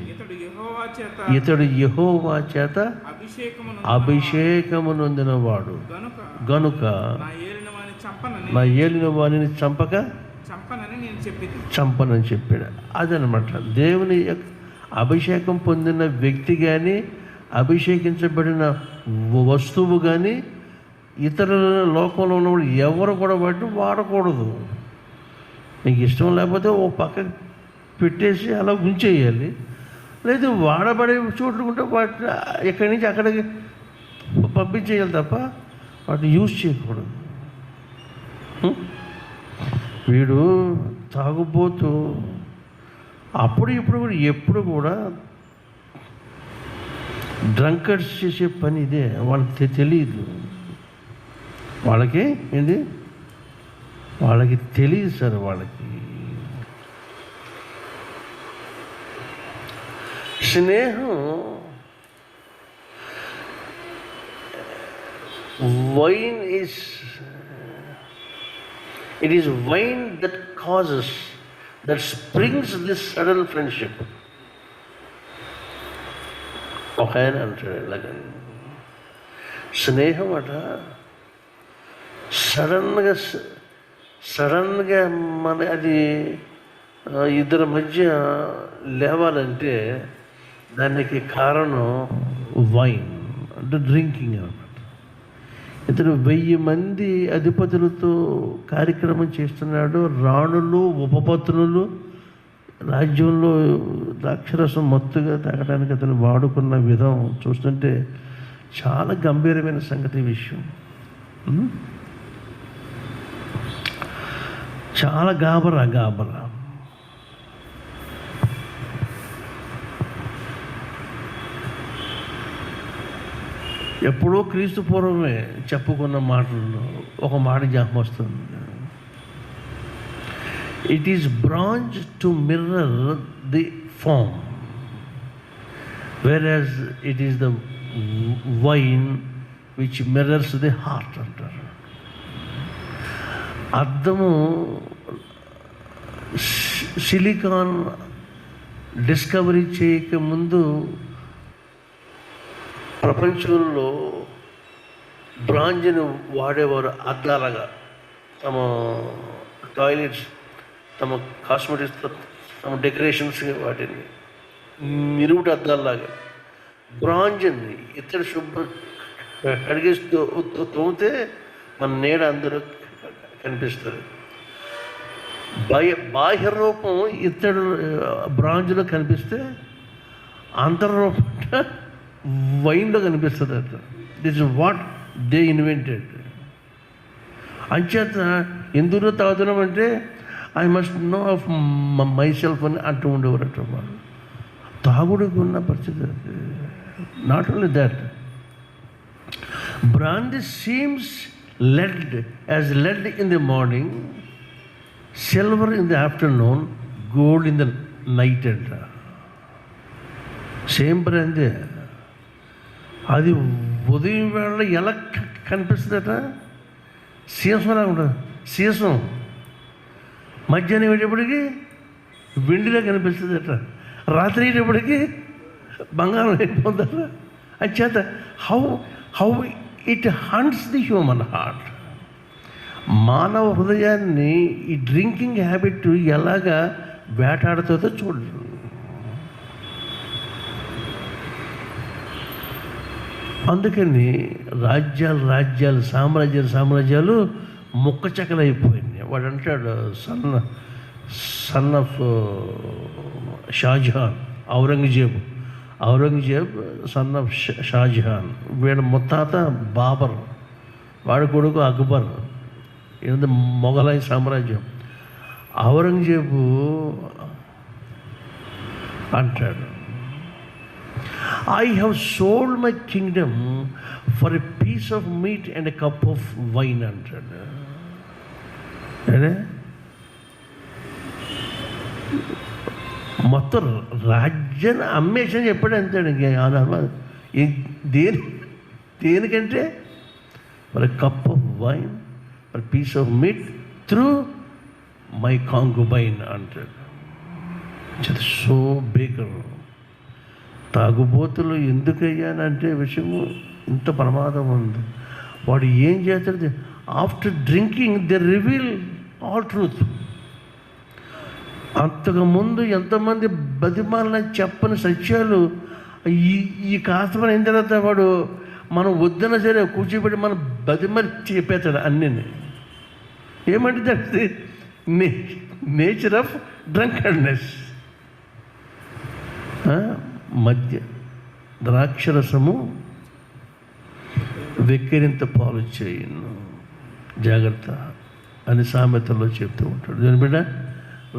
ఇతడు యెహోవా చేత అభిషేకము నొందినవాడు గనుక నా ఏలిన వాణిని చంపనని చెప్పాడు. అదనమాట దేవుని అభిషేకం పొందిన వ్యక్తి కానీ అభిషేకించబడిన వస్తువు కానీ ఇతరుల లోకంలో ఉన్నవాడు ఎవరు కూడా వాడకూడదు. నీకు ఇష్టం లేకపోతే ఓ పక్క పెట్టేసి అలా ఉంచేయాలి. లేదు వాడబడే చోట్లు ఉంటే వాటిని ఎక్కడి నుంచి అక్కడికి పంపించేయాలి తప్ప వాటిని యూజ్ చేయకూడదు. వీడు తాగుబోతూ అప్పుడు ఇప్పుడు కూడా ఎప్పుడు కూడా డ్రంకర్స్ చేసే పని ఇదే. వాళ్ళకి తెలియదు, వాళ్ళకి ఏంటి, వాళ్ళకి తెలియదు సార్. వాళ్ళకి స్నేహం wine is it is wine that causes, that springs this sudden friendship. ఒక ఆయన అంటాడు ఇలాగ, స్నేహం అట సడన్గా మన అది ఇద్దరి మధ్య లేవాలంటే దానికి కారణం వైన్ అంటే డ్రింకింగ్ అనమాట. ఇతడు 1000 మంది అధిపతులతో కార్యక్రమం చేస్తున్నాడు. రాణులు ఉపపత్నులు రాజ్యంలో ద్రాక్షరసం మత్తుగా తాగడానికి అతను వాడుకున్న విధం చూస్తుంటే చాలా గంభీరమైన సంగతి విషయం. చాలా గాబరా. ఎప్పుడో క్రీస్తు పూర్వమే చెప్పుకున్న మాటల్లో ఒక మాట జ్ఞాపకం వస్తుంది. It is bronze to mirror the form, whereas it is the wine which mirrors the heart అంటారు. అద్దము సిలికాన్ డిస్కవరీ చేయకముందు ప్రపంచంలో బ్రాంజ్ని వాడేవారు అద్దాలుగా. తమ టాయిలెట్స్, తమ కాస్మెటిక్స్, తమ డెకరేషన్స్ వాటిని నిరువుటి అద్దాలలాగా బ్రాంజ్ని ఇతడు శుభ్రం కడిగేసి తోమితే మన నీడ అందరూ కనిపిస్తుంది. బాహ్య రూపం ఇతడు బ్రాంజ్లో కనిపిస్తే అంతర్రూపం వైన్లో కనిపిస్తుంది అట. This is what they invented. అంచేత ఎందులో తాగుతున్నాం అంటే I must know of myself అని అంటూ ఉండేవారట వాళ్ళు. తాగుడికి ఉన్న పరిస్థితి. Not only that, brand seems lead as lead in the morning, silver in the afternoon, gold in the night అంట. సేమ్ బ్రాండే. అది ఉదయం వేళ ఎలా కనిపిస్తుందట? సీసంలా ఉంటుంది. సీసం మధ్యాహ్నం అయ్యేటప్పటికి వెండిలా కనిపిస్తుందట, రాత్రి అయ్యేటప్పటికి బంగారం అయిపోతారు. అంచేత how it haunts the human heart. మానవ హృదయాన్ని ఈ డ్రింకింగ్ హ్యాబిట్ ఎలాగా వేటాడుతుందో చూడండి. అందుకని రాజ్యాలు సామ్రాజ్యాలు ముక్కచక్కలైపోయింది. వాడు అంటాడు son of Shahjahan, Aurangzeb son of Shahjahan. వీడు ముత్తాత బాబర్, వాడి కొడుకు అక్బర్. ఏంటంటే మొఘలాయి సామ్రాజ్యం. ఔరంగజేబు అంటాడు, I have sold my kingdom for a piece of meat and a cup of wine అంటాడు. మొత్తం రాజ్యాన్ని అమ్మేసని చెప్పాడు. అంతే. దేనికంటే for a cup of wine, for piece of meat through my concubine అంటాడు. So baker. తాగుబోతులు ఎందుకయ్యానంటే విషయము ఇంత ప్రమాదం ఉంది. వాడు ఏం చేస్తాడు? After drinking they reveal all truth. అంతకుముందు ఎంతమంది బతిమాలని చెప్పని సత్యాలు ఈ కాస్తమని అయిన తర్వాత వాడు మనం వద్దన సరే కూర్చోబెట్టి మనం బతిమని చెప్పేస్తాడు అన్నీ. ఏమంటే దట్ నేచర్ ఆఫ్ డ్రంకర్డ్నెస్. మధ్య ద్రాక్షరసము వెక్కిరింత పాలు చేయను, జాగ్రత్త అని సామెతల్లో చెప్తూ ఉంటాడు. దాని బిడ్డ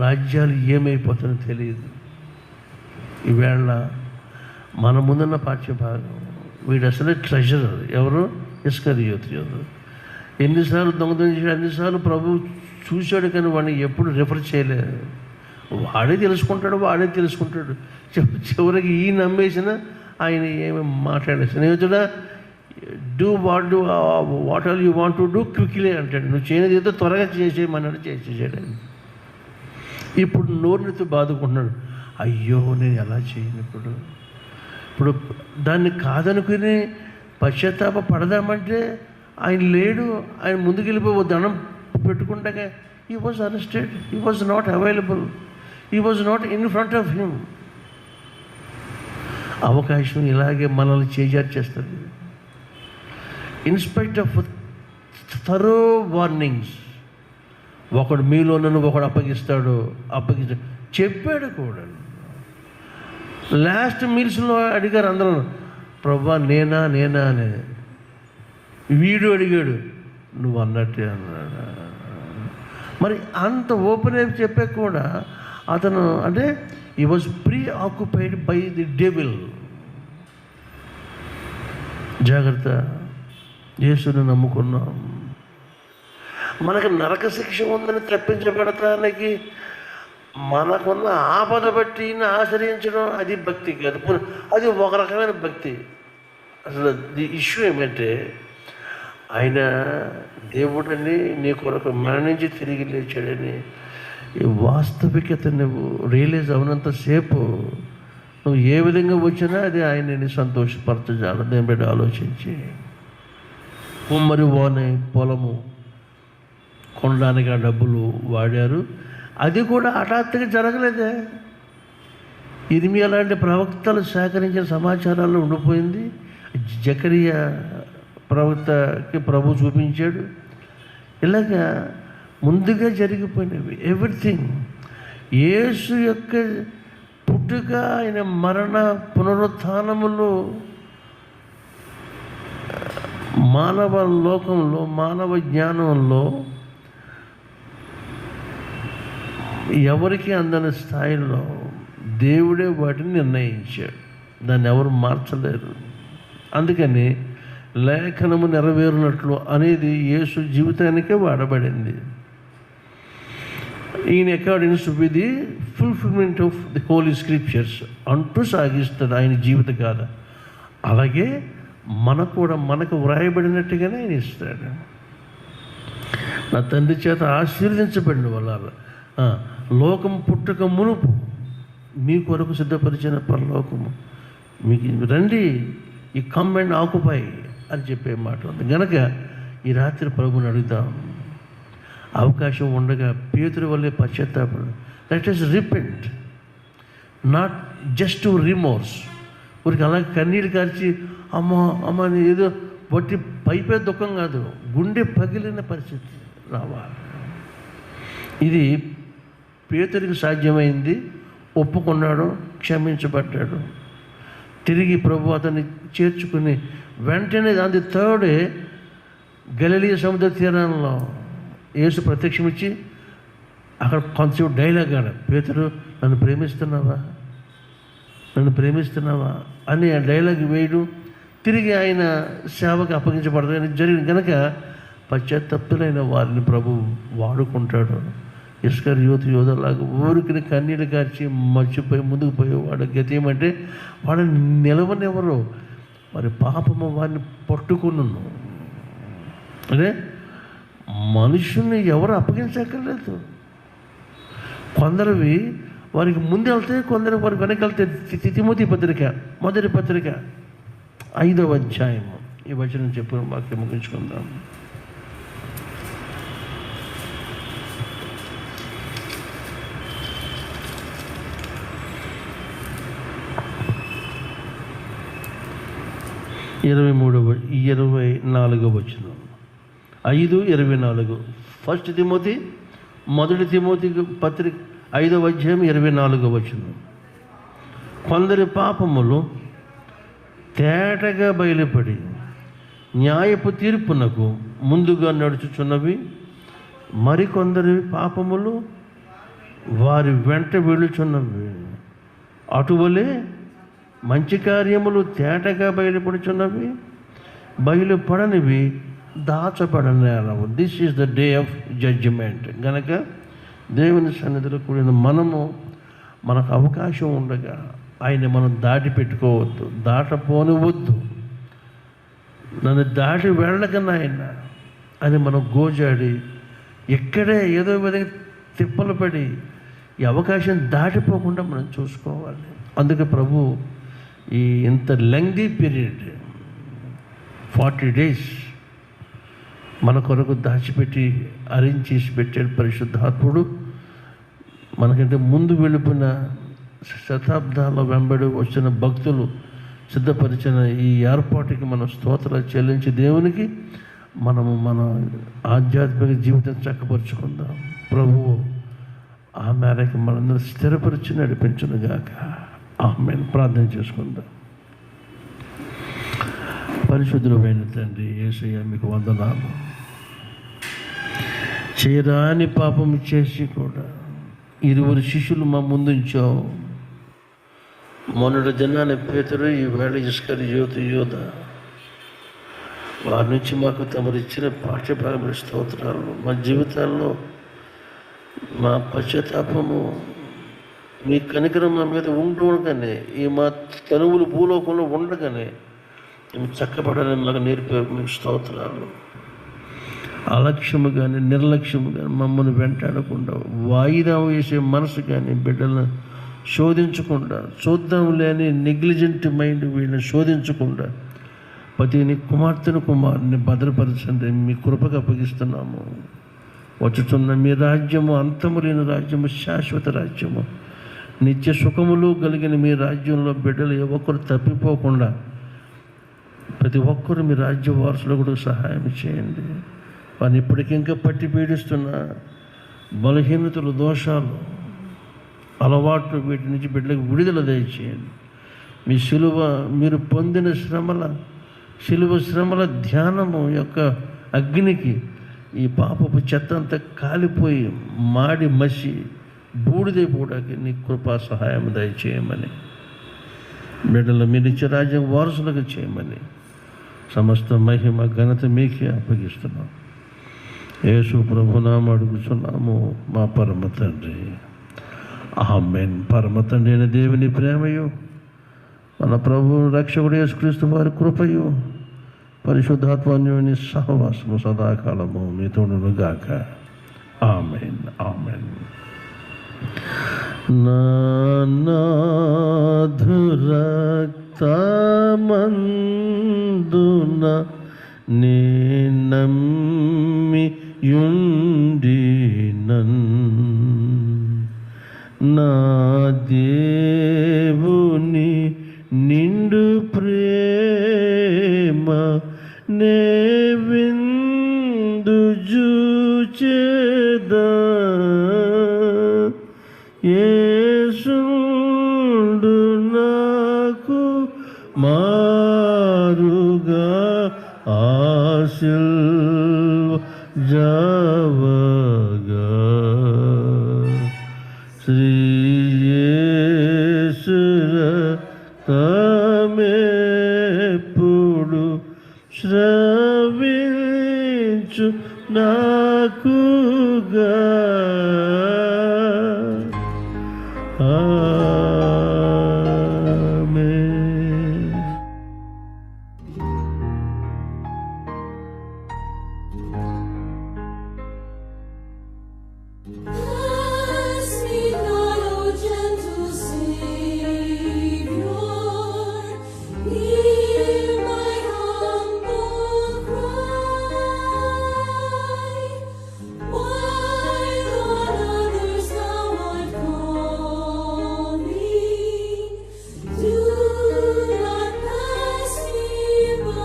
రాజ్యాలు ఏమైపోతాయో తెలియదు. ఈవేళ మన ముందున్న పాఠ్యభాగం, వీడు అసలే ట్రెజరర్. ఎవరు? ఇస్కరియోతు. ఎన్నిసార్లు దొంగతనం, అన్నిసార్లు ప్రభు చూశాడు, కానీ వాడిని ఎప్పుడు రిఫర్ చేయలేదు. వాడే తెలుసుకుంటాడు. చివరికి ఈ నమ్మేసిన ఆయన ఏమి మాట్లాడే స్నేహితుడా, do what all you want to do quickly అంటాడు. నువ్వు చేయనిది ఏదో త్వరగా చేసేయమన్నాడు, చేసేసాడు. ఇప్పుడు నోరునితో బాదుకుంటున్నాడు. అయ్యో నేను ఎలా చేయను. ఇప్పుడు దాన్ని కాదనుకుని పశ్చాత్తాప పడదామంటే ఆయన లేడు. ఆయన ముందుకెళ్ళిపోయి దండం పెట్టుకుంటాగా he was arrested, he was not available, he was not in front of him. అవకాశం ఇలాగే మనల్ని చేజార్చేస్తుంది. ఇన్స్పైట్ ఆఫ్ థరో వార్నింగ్స్, ఒకడు మీలో నన్ను ఒకడు అప్పగిస్తాడు చెప్పాడు కూడా. లాస్ట్ మీల్స్లో అడిగారు అందరూ, ప్రభా నేనా అని. వీడు అడిగాడు, నువ్వు అన్నట్టే అన్నాడు. మరి అంత ఓపెన్ అయి చెప్పాక కూడా అతను అంటే ఈ was pre occupied by the devil. జాగ్రత్త, యేసుని నమ్ముకున్నాం. మనకు నరక శిక్ష ఉందని తప్పించబడటానికి మనకున్న ఆపద బట్టి ఆశ్రయించడం అది భక్తి కాదు, అది ఒక రకమైన భక్తి. అసలు ది ఇష్యూ ఏమంటే, ఆయన దేవుడని నీ కొరకు మరణించి తిరిగి లేచాడని ఈ వాస్తవికత నువ్వు రియలైజ్ అవునంతసేపు నువ్వు ఏ విధంగా వచ్చినా అది ఆయనని సంతోషపరచజాల. దేని బట్టి ఆలోచించి కుమ్మరి ఓనే పొలము కొనడానికి ఆ డబ్బులు వాడారు. అది కూడా హఠాత్తుగా జరగలేదే. ఇర్మియా లాంటి ప్రవక్తలు సేకరించిన సమాచారాల్లో ఉండిపోయింది. జకరియా ప్రవక్తకి ప్రభు చూపించాడు. ఇలాగా ముందుగా జరిగిపోయినవి ఎవ్రీథింగ్. యేసు యొక్క పుట్టుక, ఆయన మరణ పునరుత్థానములు మానవ లోకంలో, మానవ జ్ఞానంలో ఎవరికి అందని స్థాయిలో దేవుడే వాటిని నిర్ణయించాడు. దాన్ని ఎవరు మార్చలేరు. అందుకని లేఖనము నెరవేరినట్లు అనేది యేసు జీవితానికే వాడబడింది. ఈయన according to be the fulfilment of the holy scriptures అంటూ సాగిస్తాడు ఆయన జీవిత కాలం. అలాగే మనకు వ్రాయబడినట్టుగానే ఆయన ఇస్తాడు. నా తండ్రి చేత ఆశీర్వదించబడిన వాళ్ళ లోకం పుట్టక మునుపు మీ కొరకు సిద్ధపరిచిన పరలోకము మీకు రండి, ఈ కమ్ అండ్ ఆకుపై అని చెప్పే మాట ఉంది. గనక ఈ రాత్రి ప్రభుని అడుగుదాం, అవకాశం ఉండగా పేతురు వల్లే పశ్చాత్తాపడు. That is repent, not just to remorse. ఊరికి అలా కన్నీళ్ళు కార్చి అమ్మ అని ఏదో బట్టి పైపే దుఃఖం కాదు, గుండె పగిలిన పరిస్థితి రావాలి. ఇది పేతురికి సాధ్యమైంది, ఒప్పుకున్నాడు, క్షమించబడ్డాడు. తిరిగి ప్రభు అతన్ని చేర్చుకుని వెంటనే దాని థర్డ్ గలిలయ సముద్ర తీరంలో యేసు ప్రత్యక్షమిచ్చి అక్కడ కొంచెం డైలాగ్ ఆడ, పేతురు నన్ను ప్రేమిస్తున్నావా అని ఆ డైలాగ్ వేయడం, తిరిగి ఆయన సేవకు అప్పగించబడదని జరిగింది. కనుక పశ్చాత్తప్తులైన వారిని ప్రభు వాడుకుంటాడు. ఇస్కరియోతు యోధలాగా ఊరికి కన్నీళ్ళు కార్చి మర్చిపోయి ముందుకు పోయేవాడు. గతి ఏమంటే వాడు నిలవనెవరు, మరి పాపము వారిని పట్టుకున్నాను. అంటే మనుషుల్ని ఎవరు అప్పగించక్కర్లేదు. కొందరివి వారికి ముందు వెళ్తే, కొందరు వారికి వెనక వెళ్తే. తిమోతి పత్రిక మొదటి పత్రిక 5వ అధ్యాయము ఈ వచనం చెప్పిన వాక్యం ముగించుకుందాం. ఇరవై 24వ వచనం. 5:24. ఫస్ట్ తిమోతి మొదటి తిమోతి పత్రిక 5వ అధ్యాయం 24వ వచనం. కొందరి పాపములు తేటగా బయలుపడి న్యాయపు తీర్పునకు ముందుగా నడుచుచున్నవి, మరికొందరి పాపములు వారి వెంట వెళుచున్నవి. అటువలే మంచి కార్యములు తేటగా బయలుపడుచున్నవి, బయలుపడనివి దాచబడనేలవు. This is the day of judgement. గనక దేవుని సన్నిధిలో కూడిన మనకు అవకాశం ఉండగా ఆయన మనం దాటి పెట్టుకోవద్దు, దాటపోనివద్దు. నన్ను దాటి వెళ్ళకన్నా ఆయన అని మనం గోజాడి ఇక్కడే ఏదో విధంగా తిప్పలు పడి ఈ అవకాశం దాటిపోకుండా మనం చూసుకోవాలి. అందుకే ప్రభు ఈ ఇంత లెంగ్దీ పీరియడ్ 40 days మన కొరకు దాచిపెట్టి అరేంజ్ చేసి పెట్టాడు పరిశుద్ధాత్ముడు. మనకంటే ముందు వెళ్ళిపోయిన శతాబ్దాల వెంబడి వచ్చిన భక్తులు సిద్ధపరిచిన ఈ ఏర్పాటుకి మనం స్తోత్రాలు చెల్లించి దేవునికి మనము మన ఆధ్యాత్మిక జీవితం చక్కపరుచుకుందాం. ప్రభువు ఆ మేరకు మనందరూ స్థిరపరిచి నడిపించునుగాక. ఆమేన్. ప్రార్థన చేసుకుందాం. పరిశుద్ధుడైన తండ్రి యేసయ్య, మీకు వందనాలు. చేయరాని పాపం చేసి కూడా 20 శిష్యులు మా ముందుంచావు. మొన్నటి దినాన్ని పేతురు, ఈవేళ ఇస్కరియోతు యోధ. వారి నుంచి మాకు తమరు ఇచ్చిన పాఠ్యభాగమైన స్తోత్రాలు. మా జీవితాల్లో మా పశ్చాత్తాపము, మీ కనికరం మా మీద ఉండగానే, ఈ మా తనువులు భూలోకంలో ఉండగానే మేము చక్కబడాలని మాకు నేర్పారు. మీకు స్తోత్రాలు. అలక్ష్యము కానీ నిర్లక్ష్యము కానీ మమ్మల్ని వెంటాడకుండా, వాయిదా వేసే మనసు కానీ బిడ్డలను శోధించకుండా, చూద్దాం లేని నెగ్లిజెంట్ మైండ్ వీళ్ళని శోధించకుండా ప్రతి కుమార్తెని భద్రపరచండి. మీ కృపకు అప్పగిస్తున్నాము. వచ్చుతున్న మీ రాజ్యము అంతము లేని రాజ్యము, శాశ్వత రాజ్యము, నిత్య సుఖములు కలిగిన మీ రాజ్యంలో బిడ్డలు ఏ ఒక్కరు తప్పిపోకుండా ప్రతి ఒక్కరు మీ రాజ్య వారసులు కూడా సహాయం చేయండి. వారిని ఇప్పటికింకా పట్టి పీడిస్తున్న బలహీనతలు, దోషాలు, అలవాట్లు, వీటి నుంచి బిడ్డలకు విడుదల దయచేయండి. మీ మీరు పొందిన శిలువ శ్రమల ధ్యానము యొక్క అగ్నికి ఈ పాపపు చెత్త అంతా కాలిపోయి మాడి మసి బూడిదైపోవడానికి నీ కృపా సహాయం దయచేయమని, బిడ్డలు మీ నిత్య రాజ్యం వారసులుగా చేయమని సమస్త మహిమ ఘనత మీకే అప్పగిస్తున్నాం. యేసు ప్రభునామం అడుగుతున్నాము మా పరమ తండ్రి. ఆమేన్. పరమ తండ్రి అయిన దేవుని ప్రేమయు, మన ప్రభు రక్షకుడు యేసుక్రీస్తు వారి కృపయు, పరిశుద్ధాత్మన్యుని సహవాసము సదాకాలము మీతోడును గాక. ఆమేన్. ఆమేన్. నాధురక్తమందున నీ నమ్మియుండినన్ నా దేవుని నిండు ప్రేమ నే విందు జూచెదా యేసుండు నాకు మారుగా ఆశీర్వజావగా శ్రీ యేసు రక్తమెప్పుడు స్రవించు నాకుగా. ఆమేన్. Ask me not, O gentle Savior, hear my humble cry. While on others thou art calling, do not pass me by.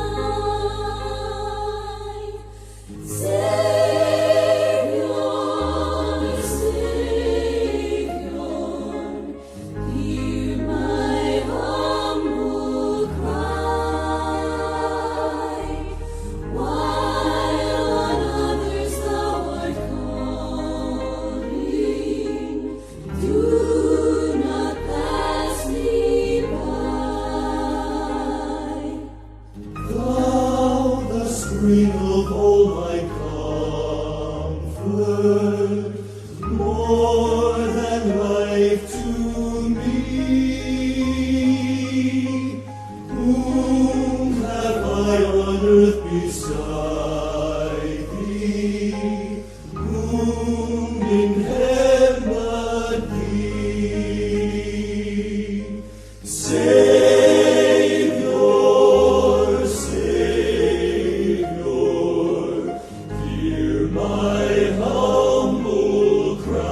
Savior, hear my humble cry. While on others thou art calling, do not pass me by. Thou, the spring of all my comfort, more than life to me. Whom have I on earth beside thee? Whom in heaven but thee? Savior, Savior, hear my humble cry.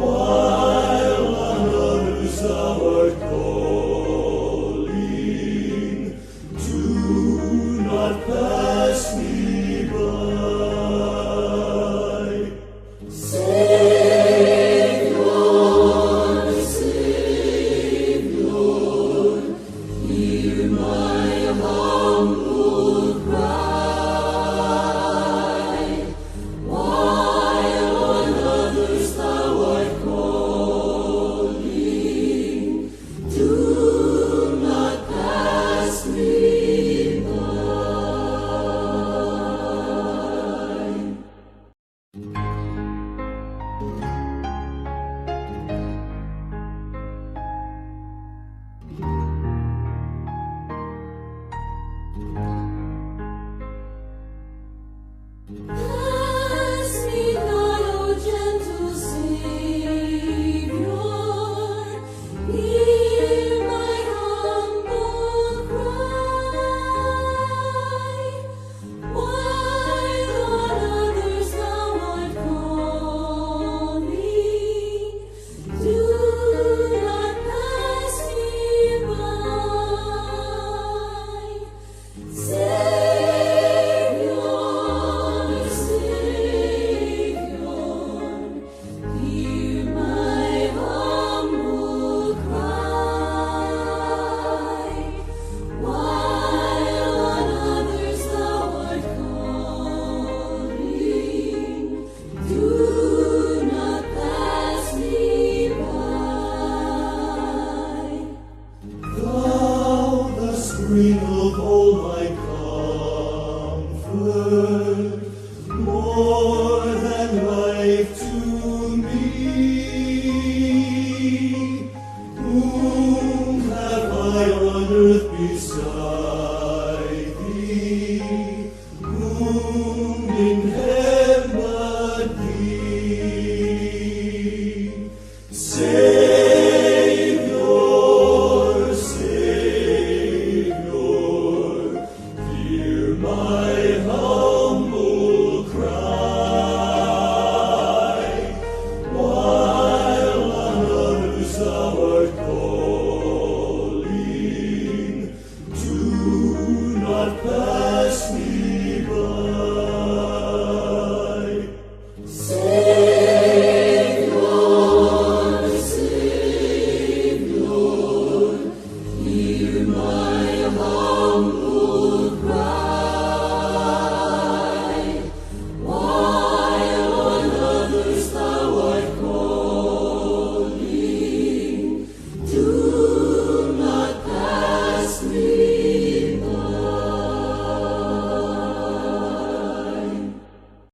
While on others thou art calling, do not pass me by. Savior, Savior, hear my humble cry. While on others thou art calling, do not pass me by. Ask me not, O gentle Savior, hear my humble cry. While on others thou art calling, do not pass me by. Savior, Savior, hear my humble cry. While on others thou art calling, do not pass me by. Thou, the spring of all my comfort, more than life to